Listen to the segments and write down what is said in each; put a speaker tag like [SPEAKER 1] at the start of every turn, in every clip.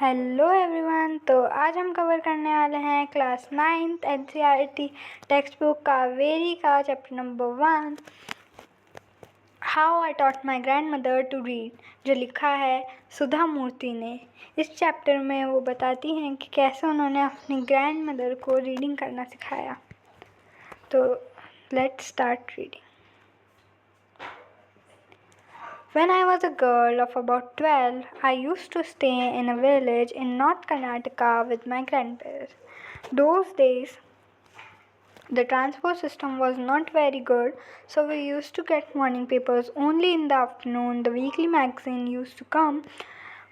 [SPEAKER 1] Hello everyone. तो आज हम कवर करने वाले हैं class 9th NCERT text book Kaveri का chapter number 1 how I taught my grandmother to read, जो लिखा है सुधा मूर्ति ने। इस चैप्टर में वो बताती हैं कि कैसे उन्होंने अपनी ग्रैंड मदर को रीडिंग करना सिखाया। तो let's start reading. When I was a girl of about 12, I used to stay in a village in North Karnataka with my grandparents. Those days, the transport system was not very good, so we used to get morning papers only in the afternoon. The weekly magazine used to come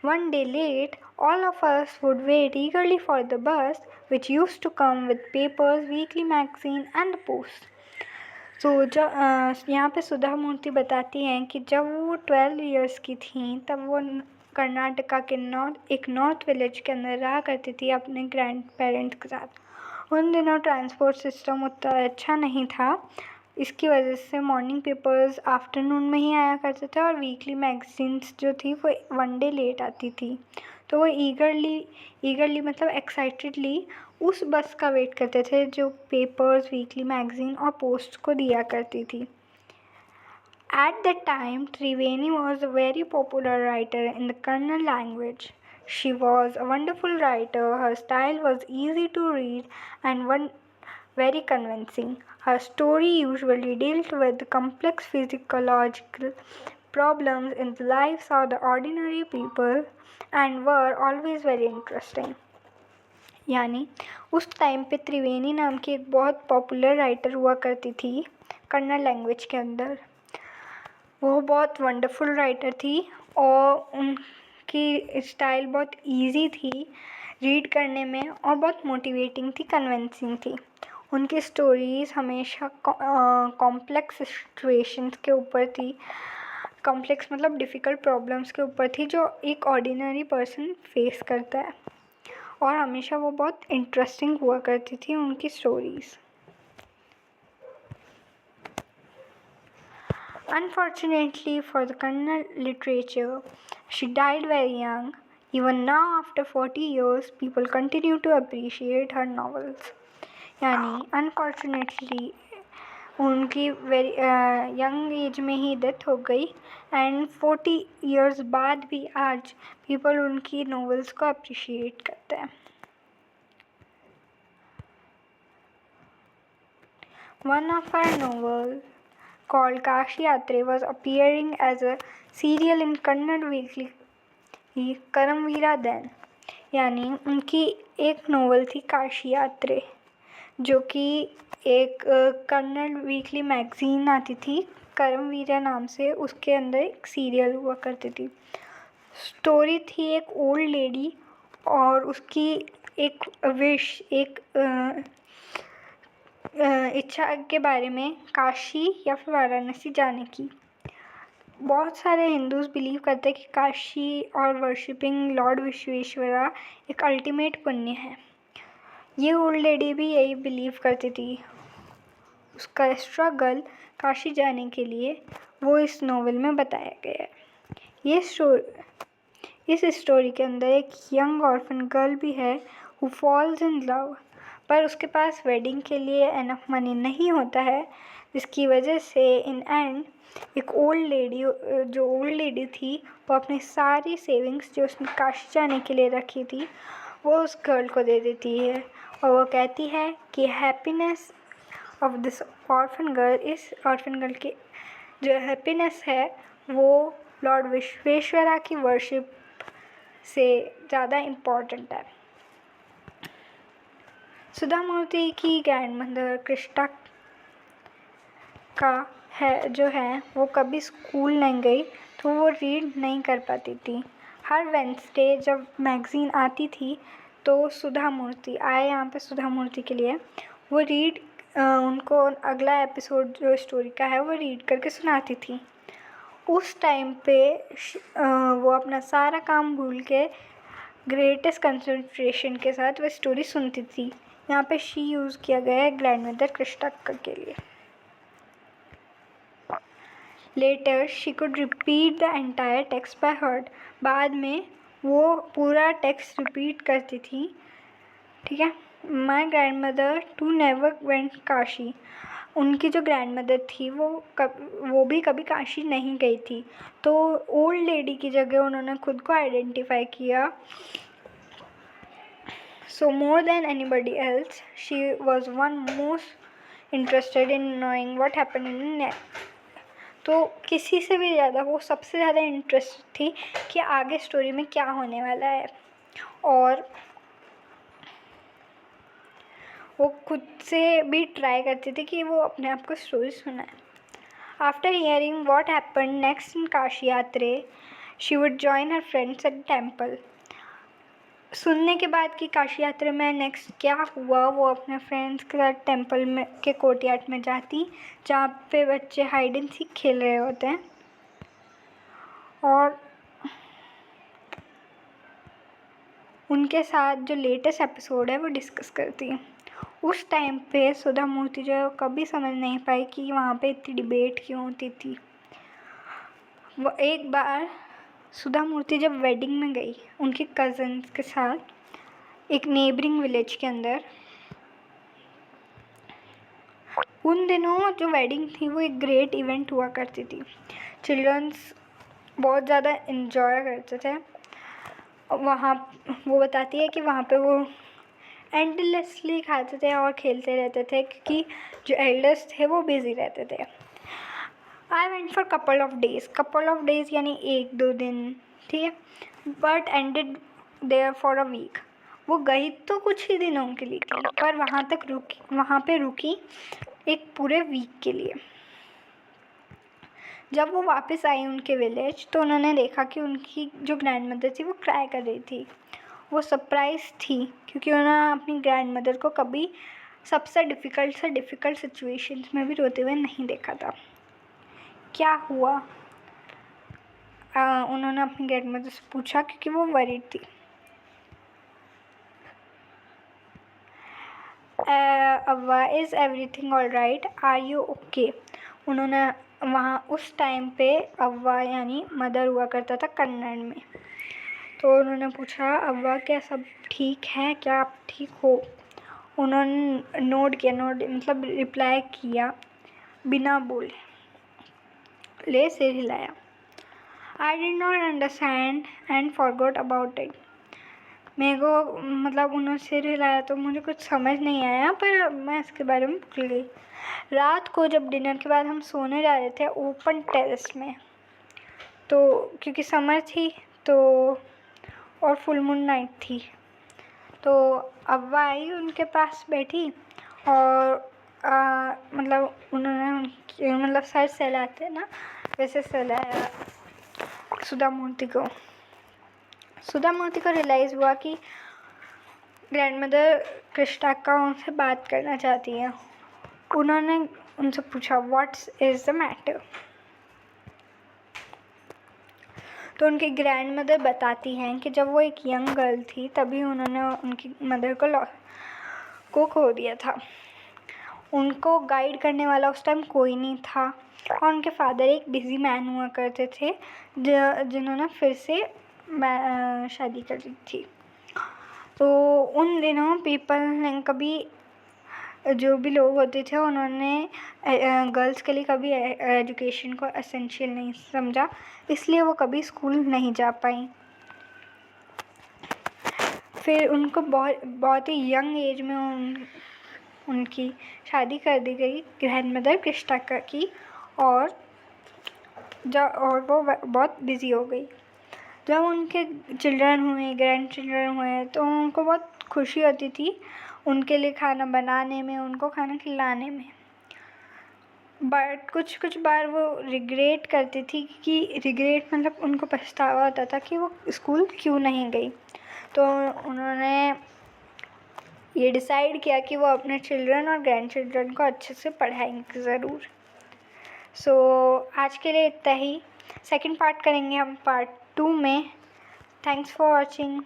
[SPEAKER 1] one day late. All of us would wait eagerly for the bus, which used to come with papers, weekly magazine, and the post. तो यहाँ पे सुधा मूर्ति बताती हैं कि जब वो 12 years की थी तब वो कर्नाटका के एक नॉर्थ विलेज के अंदर रहा करती थी अपने ग्रैंड पेरेंट्स के साथ। उन दिनों ट्रांसपोर्ट सिस्टम उतना अच्छा नहीं था, इसकी वजह से मॉर्निंग पेपर्स आफ्टरनून में ही आया करते थे और वीकली मैगजीन्स जो थी वो वन डे लेट आती थी। तो वो ईगरली मतलब एक्साइटेडली उस बस का वेट करते थे जो पेपर्स, वीकली मैगजीन और पोस्ट को दिया करती थी। At that time, Triveni was a very popular writer in the Kannada language. She was a wonderful writer. Her style was easy to read and very convincing. Her story usually dealt with complex physiological problems in the lives of the ordinary people and were always very interesting. यानी उस time पे त्रिवेणी नाम की एक बहुत popular writer हुआ करती थी कन्नड़ लैंग्वेज के अंदर। वो बहुत वंडरफुल राइटर थी और उनकी स्टाइल बहुत इजी थी रीड करने में और बहुत मोटिवेटिंग थी, कन्विंसिंग थी। उनकी स्टोरीज़ हमेशा कॉम्प्लेक्स सिचुएशंस के ऊपर थी, कॉम्प्लेक्स मतलब डिफ़िकल्ट प्रॉब्लम्स के ऊपर थी जो एक ऑर्डिनरी पर्सन फेस करता है, और हमेशा वो बहुत इंटरेस्टिंग हुआ करती थी उनकी stories. Unfortunately for the Kannada literature, she died very young. Even now, after 40 years, people continue to appreciate her novels. यानी अनफॉर्चुनेटली उनकी वेरी यंग एज में ही डेथ हो गई एंड 40 इयर्स बाद भी आज पीपल उनकी नॉवेल्स को अप्रिशिएट करते हैं। One of her novels called Kashi Yatre was appearing as a serial in Kannada weekly Karamveera then। यानी उनकी एक नोवेल थी काशी यात्रे, जो कि एक कन्नड़ वीकली मैगज़ीन आती थी करमवीरा नाम से, उसके अंदर एक सीरियल हुआ करती थी। स्टोरी थी एक ओल्ड लेडी और उसकी एक विश, एक इच्छा के बारे में काशी या फिर वाराणसी जाने की। बहुत सारे हिंदूज़ बिलीव करते हैं कि काशी और वर्शिपिंग लॉर्ड विश्वेश्वरा एक अल्टीमेट पुण्य है। ये ओल्ड लेडी भी यही बिलीव करती थी। उसका स्ट्रगल काशी जाने के लिए वो इस नोवेल में बताया गया है। इस स्टोरी के अंदर एक यंग ऑर्फन गर्ल भी है हु फॉल्स इन लव, पर उसके पास वेडिंग के लिए एनफ मनी नहीं होता है, जिसकी वजह से इन एंड एक ओल्ड लेडी थी वो अपनी सारी सेविंग्स जो उसने काशी जाने के लिए रखी थी वो उस गर्ल को दे देती है, और वो कहती है कि happiness of this orphan girl, इस ऑर्फन गर्ल की जो हैप्पीनेस है वो लॉर्ड विश्वेश्वरा की वर्शिप से ज़्यादा इम्पॉर्टेंट है। सुधा मूर्ति की ग्रैंड मदर कृष्णा का जो है वो कभी स्कूल नहीं गई, तो वो रीड नहीं कर पाती थी। हर वेंसडे जब मैगज़ीन आती थी तो सुधा मूर्ति आए यहाँ पे सुधा मूर्ति के लिए, वो उनको अगला एपिसोड जो स्टोरी का है वो रीड करके सुनाती थी। उस टाइम पे वो अपना सारा काम भूल के ग्रेटेस्ट कंसंट्रेशन के साथ वो स्टोरी सुनती थी। यहाँ पे शी यूज़ किया गया है ग्रैंड मदर कृष्णा के लिए। Later, she could repeat the entire text by heart. बाद में वो पूरा टेक्स्ट रिपीट करती थी, ठीक है। My grandmother too never went Kashi. उनकी जो ग्रैंड मदर थी वो भी कभी काशी नहीं गई थी। तो ओल्ड लेडी की जगह उन्होंने खुद को आइडेंटिफाई किया। So more than anybody else, she was one most interested in knowing what happened in next. तो किसी से भी ज़्यादा वो सबसे ज़्यादा इंटरेस्ट थी कि आगे स्टोरी में क्या होने वाला है, और वो खुद से भी ट्राई करती थी कि वो अपने आप को स्टोरी सुनाए। After hearing what happen next in Kashi Yatre, she would join her friends at temple. सुनने के बाद कि काशी यात्रा में नेक्स्ट क्या हुआ, वो अपने फ्रेंड्स के साथ टेम्पल में के कोर्टयार्ड में जाती, जहाँ पे बच्चे हाइड एंड सीक खेल रहे होते हैं, और उनके साथ जो लेटेस्ट एपिसोड है वो डिस्कस करती है। उस टाइम पे सुधा मूर्ति जो है कभी समझ नहीं पाई कि वहाँ पे इतनी डिबेट क्यों होती थी। वो एक बार सुधा मूर्ति जब वेडिंग में गई उनके कज़न्स के साथ एक नेबरिंग विलेज के अंदर, उन दिनों जो वेडिंग थी वो एक ग्रेट इवेंट हुआ करती थी। चिल्ड्रंस बहुत ज़्यादा इन्जॉय करते थे वहाँ। वो बताती है कि वहाँ पे वो एंडलेसली खाते थे और खेलते रहते थे, क्योंकि जो एल्डर्स थे वो बिज़ी रहते थे। I went for couple of days यानी 1-2 दिन, ठीक है, but ended there for a week. वो गई तो कुछ ही दिनों के लिए थी, पर वहाँ पे रुकी एक पूरे वीक के लिए। जब वो वापस आई उनके विलेज तो उन्होंने देखा कि उनकी जो ग्रैंड मदर थी वो क्राई कर रही थी। वो सरप्राइज थी क्योंकि उन्होंने अपनी ग्रैंड मदर को कभी सबसे डिफ़िकल्ट सिचुएशंस में भी रोते हुए नहीं देखा था। क्या हुआ, उन्होंने अपनी ग्रैंड मदर से पूछा, क्योंकि वो वरीड थी। Avva, is everything all right, are you okay. उन्होंने वहाँ उस टाइम पे अव्वा यानी मदर हुआ करता था कन्नड़ में, तो उन्होंने पूछा, अव्वा क्या सब ठीक है, क्या आप ठीक हो। उन्होंने नोट मतलब रिप्लाई किया बिना बोले, सिर हिलाया। I did not understand and forgot about it. मेरे को मतलब उन्होंने सिर हिलाया तो मुझे कुछ समझ नहीं आया, पर मैं इसके बारे में भूल गई। रात को जब डिनर के बाद हम सोने जा रहे थे ओपन टेरेस में, तो क्योंकि समर थी तो और फुल मून नाइट थी, तो अव्वा आई उनके पास बैठी और मतलब उन्होंने मतलब सर सहलाते ना वैसे सहलाया सुधा मूर्ति को। सुधा मूर्ति को रियलाइज़ हुआ कि ग्रैंड मदर कृष्णाक्का उनसे बात करना चाहती है। उन्होंने उनसे पूछा व्हाट्स इज़ द मैटर। तो उनकी ग्रैंड मदर बताती हैं कि जब वो एक यंग गर्ल थी तभी उन्होंने उनकी मदर को खो दिया था। उनको गाइड करने वाला उस टाइम कोई नहीं था, और उनके फादर एक बिज़ी मैन हुआ करते थे जिन्होंने फिर से शादी कर ली थी। तो उन दिनों पीपल ने कभी जो भी लोग होते थे उन्होंने गर्ल्स के लिए कभी एजुकेशन को एसेंशियल नहीं समझा, इसलिए वो कभी स्कूल नहीं जा पाई। फिर उनको बहुत ही यंग एज में उनकी शादी कर दी गई ग्रैंड मदर कृष्णाक्का की, और वो बहुत बिज़ी हो गई। जब उनके चिल्ड्रन हुए, ग्रैंड चिल्ड्रन हुए, तो उनको बहुत खुशी होती थी उनके लिए खाना बनाने में, उनको खाना खिलाने में। बट कुछ बार वो रिग्रेट करती थी कि रिग्रेट मतलब उनको पछतावा होता था कि वो स्कूल क्यों नहीं गई। तो उन्होंने ये डिसाइड किया कि वो अपने चिल्ड्रन और ग्रैंड चिल्ड्रन को अच्छे से पढ़ाएंगे ज़रूर। सो आज के लिए इतना ही। सेकंड पार्ट करेंगे हम पार्ट 2 में। Thanks for watching.